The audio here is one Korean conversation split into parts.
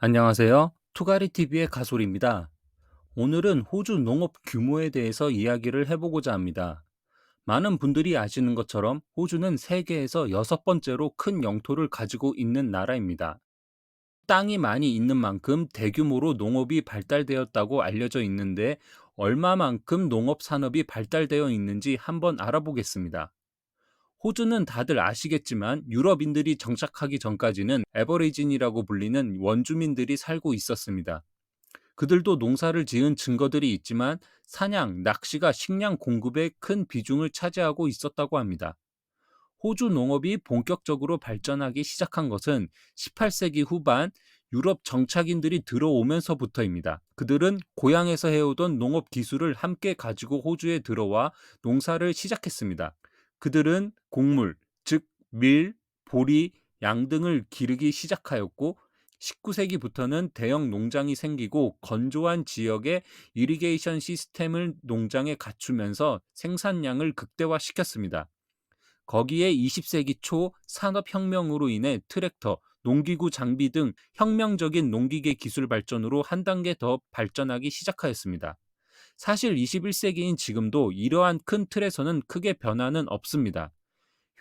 안녕하세요. 투가리TV의 가솔입니다. 오늘은 호주 농업 규모에 대해서 이야기를 해보고자 합니다. 많은 분들이 아시는 것처럼 호주는 세계에서 여섯 번째로 큰 영토를 가지고 있는 나라입니다. 땅이 많이 있는 만큼 대규모로 농업이 발달되었다고 알려져 있는데 얼마만큼 농업 산업이 발달되어 있는지 한번 알아보겠습니다. 호주는 다들 아시겠지만 유럽인들이 정착하기 전까지는 에버리진이라고 불리는 원주민들이 살고 있었습니다. 그들도 농사를 지은 증거들이 있지만 사냥, 낚시가 식량 공급에 큰 비중을 차지하고 있었다고 합니다. 호주 농업이 본격적으로 발전하기 시작한 것은 18세기 후반 유럽 정착인들이 들어오면서부터입니다. 그들은 고향에서 해오던 농업 기술을 함께 가지고 호주에 들어와 농사를 시작했습니다. 그들은 곡물, 즉 밀, 보리, 양 등을 기르기 시작하였고 19세기부터는 대형 농장이 생기고 건조한 지역에 이리게이션 시스템을 농장에 갖추면서 생산량을 극대화시켰습니다. 거기에 20세기 초 산업혁명으로 인해 트랙터, 농기구 장비 등 혁명적인 농기계 기술 발전으로 한 단계 더 발전하기 시작하였습니다. 사실 21세기인 지금도 이러한 큰 틀에서는 크게 변화는 없습니다.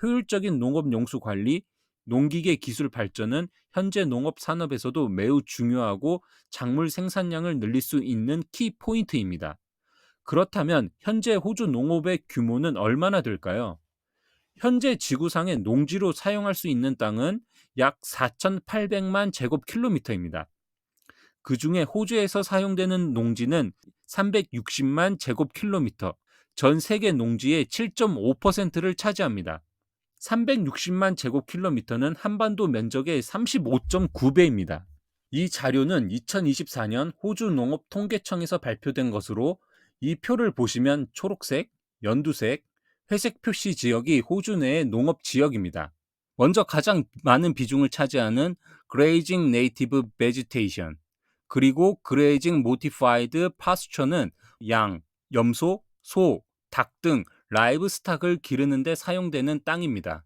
효율적인 농업 용수 관리, 농기계 기술 발전은 현재 농업 산업에서도 매우 중요하고 작물 생산량을 늘릴 수 있는 키 포인트입니다. 그렇다면 현재 호주 농업의 규모는 얼마나 될까요? 현재 지구상의 농지로 사용할 수 있는 땅은 약 4,800만 제곱킬로미터입니다. 그 중에 호주에서 사용되는 농지는 360만 제곱킬로미터, 전 세계 농지의 7.5%를 차지합니다. 360만 제곱킬로미터는 한반도 면적의 35.9배입니다. 이 자료는 2024년 호주 농업통계청에서 발표된 것으로 이 표를 보시면 초록색, 연두색, 회색 표시 지역이 호주 내의 농업 지역입니다. 먼저 가장 많은 비중을 차지하는 Grazing Native Vegetation, 그리고 Grazing Modified Pasture는 양, 염소, 소, 닭 등 라이브스탁을 기르는 데 사용되는 땅입니다.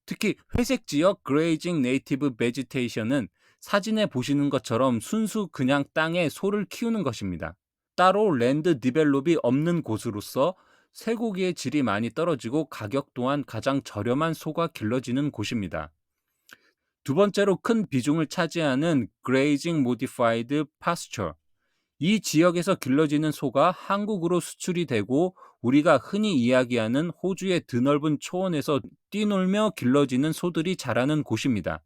특히 회색 지역 Grazing Native Vegetation은 사진에 보시는 것처럼 순수 그냥 땅에 소를 키우는 것입니다. 따로 랜드 디벨롭이 없는 곳으로서 쇠고기의 질이 많이 떨어지고 가격 또한 가장 저렴한 소가 길러지는 곳입니다. 두 번째로 큰 비중을 차지하는 Grazing Modified Pasture. 이 지역에서 길러지는 소가 한국으로 수출이 되고 우리가 흔히 이야기하는 호주의 드넓은 초원에서 뛰놀며 길러지는 소들이 자라는 곳입니다.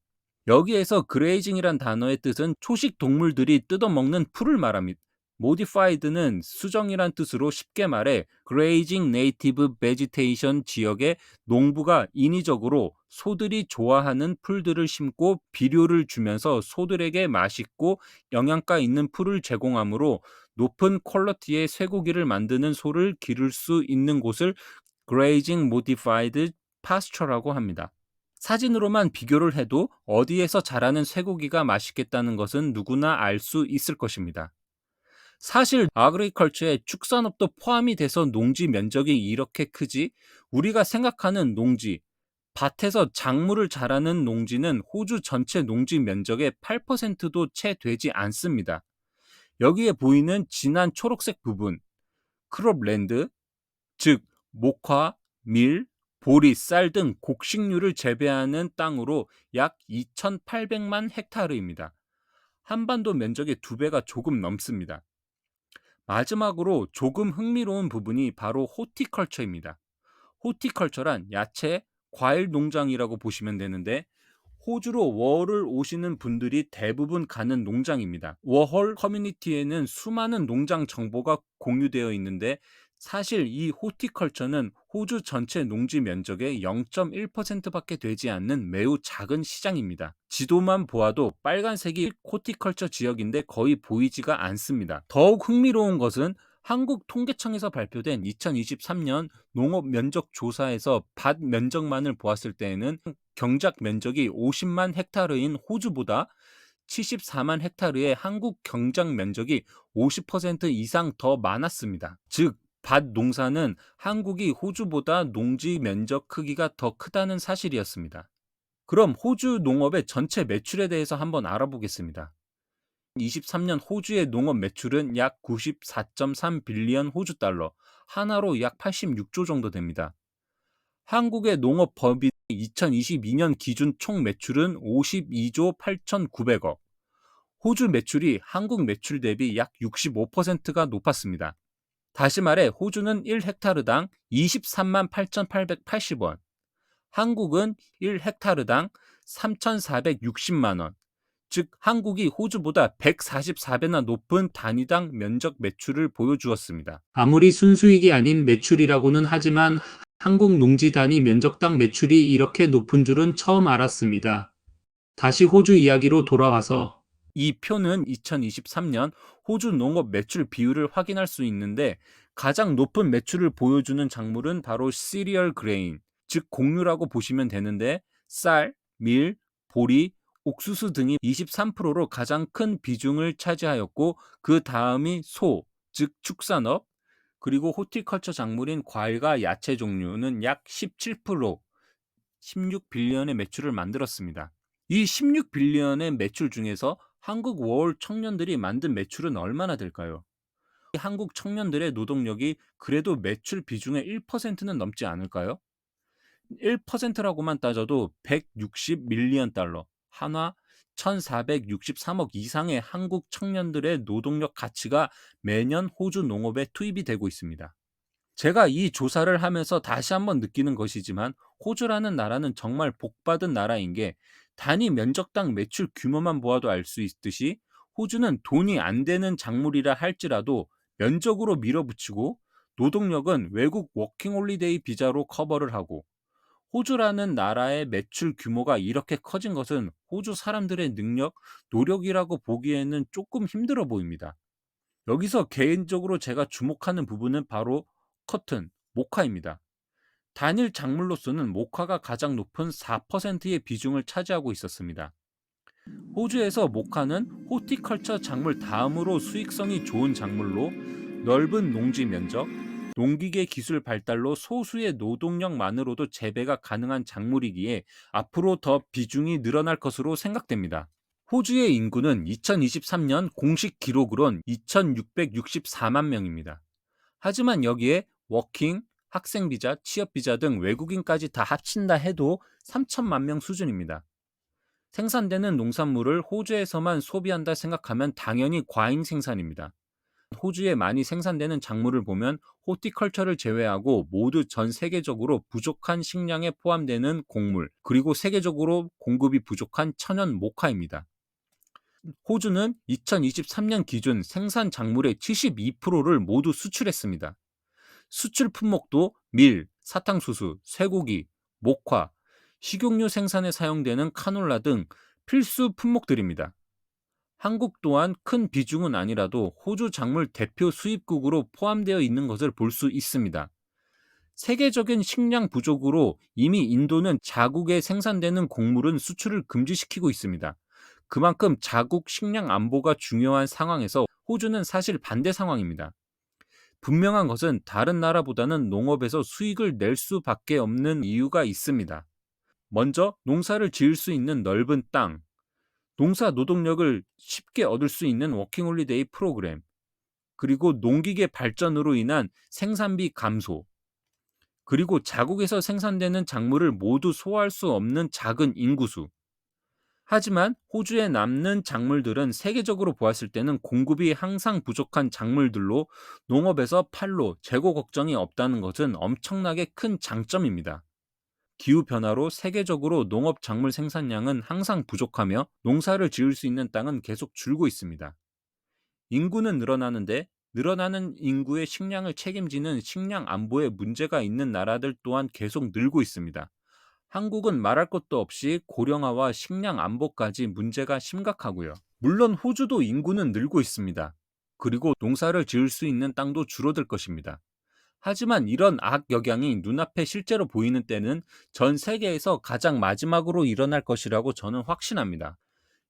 여기에서 그레이징이란 단어의 뜻은 초식 동물들이 뜯어먹는 풀을 말합니다. 모디파이드는 수정이란 뜻으로 쉽게 말해 Grazing Native Vegetation 지역의 농부가 인위적으로 소들이 좋아하는 풀들을 심고 비료를 주면서 소들에게 맛있고 영양가 있는 풀을 제공하므로 높은 퀄리티의 쇠고기를 만드는 소를 기를 수 있는 곳을 Grazing Modified Pasture라고 합니다. 사진으로만 비교를 해도 어디에서 자라는 쇠고기가 맛있겠다는 것은 누구나 알 수 있을 것입니다. 사실 아그리컬처에 축산업도 포함이 돼서 농지 면적이 이렇게 크지 우리가 생각하는 농지, 밭에서 작물을 자라는 농지는 호주 전체 농지 면적의 8%도 채 되지 않습니다. 여기에 보이는 진한 초록색 부분, 크롭랜드, 즉 목화, 밀, 보리, 쌀 등 곡식류를 재배하는 땅으로 약 2,800만 헥타르입니다. 한반도 면적의 2배가 조금 넘습니다. 마지막으로 조금 흥미로운 부분이 바로 호티컬처입니다. 호티컬처란 야채, 과일 농장이라고 보시면 되는데 호주로 워홀을 오시는 분들이 대부분 가는 농장입니다. 워홀 커뮤니티에는 수많은 농장 정보가 공유되어 있는데 사실 이 호티컬처는 호주 전체 농지 면적의 0.1%밖에 되지 않는 매우 작은 시장입니다. 지도만 보아도 빨간색이 호티컬처 지역인데 거의 보이지가 않습니다. 더욱 흥미로운 것은 한국통계청에서 발표된 2023년 농업 면적 조사에서 밭 면적만을 보았을 때에는 경작 면적이 50만 헥타르인 호주보다 74만 헥타르의 한국 경작 면적이 50% 이상 더 많았습니다. 즉, 밭 농사는 한국이 호주보다 농지 면적 크기가 더 크다는 사실이었습니다. 그럼 호주 농업의 전체 매출에 대해서 한번 알아보겠습니다. 23년 호주의 농업 매출은 약 94.3 빌리언 호주 달러, 하나로 약 86조 정도 됩니다. 한국의 농업 법인 2022년 기준 총 매출은 52조 8,900억. 호주 매출이 한국 매출 대비 약 65%가 높았습니다. 다시 말해 호주는 1헥타르당 23만 8,880원, 한국은 1헥타르당 3,460만 원, 즉 한국이 호주보다 144배나 높은 단위당 면적 매출을 보여주었습니다. 아무리 순수익이 아닌 매출이라고는 하지만 한국 농지 단위 면적당 매출이 이렇게 높은 줄은 처음 알았습니다. 다시 호주 이야기로 돌아와서 이 표는 2023년 호주 농업 매출 비율을 확인할 수 있는데 가장 높은 매출을 보여주는 작물은 바로 시리얼 그레인, 즉 곡류라고 보시면 되는데 쌀, 밀, 보리, 옥수수 등이 23%로 가장 큰 비중을 차지하였고 그 다음이 소, 즉 축산업, 그리고 호티컬처 작물인 과일과 야채 종류는 약 17%, 16빌리언의 매출을 만들었습니다. 이 16빌리언의 매출 중에서 한국 월 청년들이 만든 매출은 얼마나 될까요? 한국 청년들의 노동력이 그래도 매출 비중의 1%는 넘지 않을까요? 1%라고만 따져도 160밀리언 달러, 한화 1463억 이상의 한국 청년들의 노동력 가치가 매년 호주 농업에 투입이 되고 있습니다. 제가 이 조사를 하면서 다시 한번 느끼는 것이지만 호주라는 나라는 정말 복받은 나라인 게 단위 면적당 매출 규모만 보아도 알 수 있듯이 호주는 돈이 안 되는 작물이라 할지라도 면적으로 밀어붙이고 노동력은 외국 워킹홀리데이 비자로 커버를 하고 호주라는 나라의 매출 규모가 이렇게 커진 것은 호주 사람들의 능력, 노력이라고 보기에는 조금 힘들어 보입니다. 여기서 개인적으로 제가 주목하는 부분은 바로 커튼, 모카입니다. 단일 작물로서는 모카가 가장 높은 4%의 비중을 차지하고 있었습니다. 호주에서 모카는 호티컬처 작물 다음으로 수익성이 좋은 작물로 넓은 농지 면적, 농기계 기술 발달로 소수의 노동력만으로도 재배가 가능한 작물이기에 앞으로 더 비중이 늘어날 것으로 생각됩니다. 호주의 인구는 2023년 공식 기록으론 2,664만 명입니다. 하지만 여기에 워킹, 학생비자, 취업비자 등 외국인까지 다 합친다 해도 3천만 명 수준입니다. 생산되는 농산물을 호주에서만 소비한다 생각하면 당연히 과잉 생산입니다. 호주에 많이 생산되는 작물을 보면 호티컬처를 제외하고 모두 전 세계적으로 부족한 식량에 포함되는 곡물, 그리고 세계적으로 공급이 부족한 천연 모카입니다. 호주는 2023년 기준 생산 작물의 72%를 모두 수출했습니다. 수출 품목도 밀, 사탕수수, 쇠고기, 목화, 식용유 생산에 사용되는 카놀라 등 필수 품목들입니다. 한국 또한 큰 비중은 아니라도 호주 작물 대표 수입국으로 포함되어 있는 것을 볼 수 있습니다. 세계적인 식량 부족으로 이미 인도는 자국에 생산되는 곡물은 수출을 금지시키고 있습니다. 그만큼 자국 식량 안보가 중요한 상황에서 호주는 사실 반대 상황입니다. 분명한 것은 다른 나라보다는 농업에서 수익을 낼 수밖에 없는 이유가 있습니다. 먼저 농사를 지을 수 있는 넓은 땅, 농사 노동력을 쉽게 얻을 수 있는 워킹홀리데이 프로그램, 그리고 농기계 발전으로 인한 생산비 감소, 그리고 자국에서 생산되는 작물을 모두 소화할 수 없는 작은 인구수. 하지만 호주에 남는 작물들은 세계적으로 보았을 때는 공급이 항상 부족한 작물들로 농업에서 팔로 재고 걱정이 없다는 것은 엄청나게 큰 장점입니다. 기후변화로 세계적으로 농업 작물 생산량은 항상 부족하며 농사를 지을 수 있는 땅은 계속 줄고 있습니다. 인구는 늘어나는데 늘어나는 인구의 식량을 책임지는 식량 안보에 문제가 있는 나라들 또한 계속 늘고 있습니다. 한국은 말할 것도 없이 고령화와 식량 안보까지 문제가 심각하고요. 물론 호주도 인구는 늘고 있습니다. 그리고 농사를 지을 수 있는 땅도 줄어들 것입니다. 하지만 이런 악영향이 눈앞에 실제로 보이는 때는 전 세계에서 가장 마지막으로 일어날 것이라고 저는 확신합니다.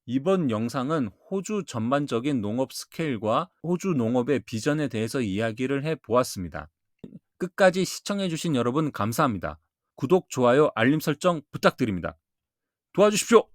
이번 영상은 호주 전반적인 농업 스케일과 호주 농업의 비전에 대해서 이야기를 해보았습니다. 끝까지 시청해주신 여러분 감사합니다. 구독, 좋아요, 알림 설정 부탁드립니다. 도와주십시오.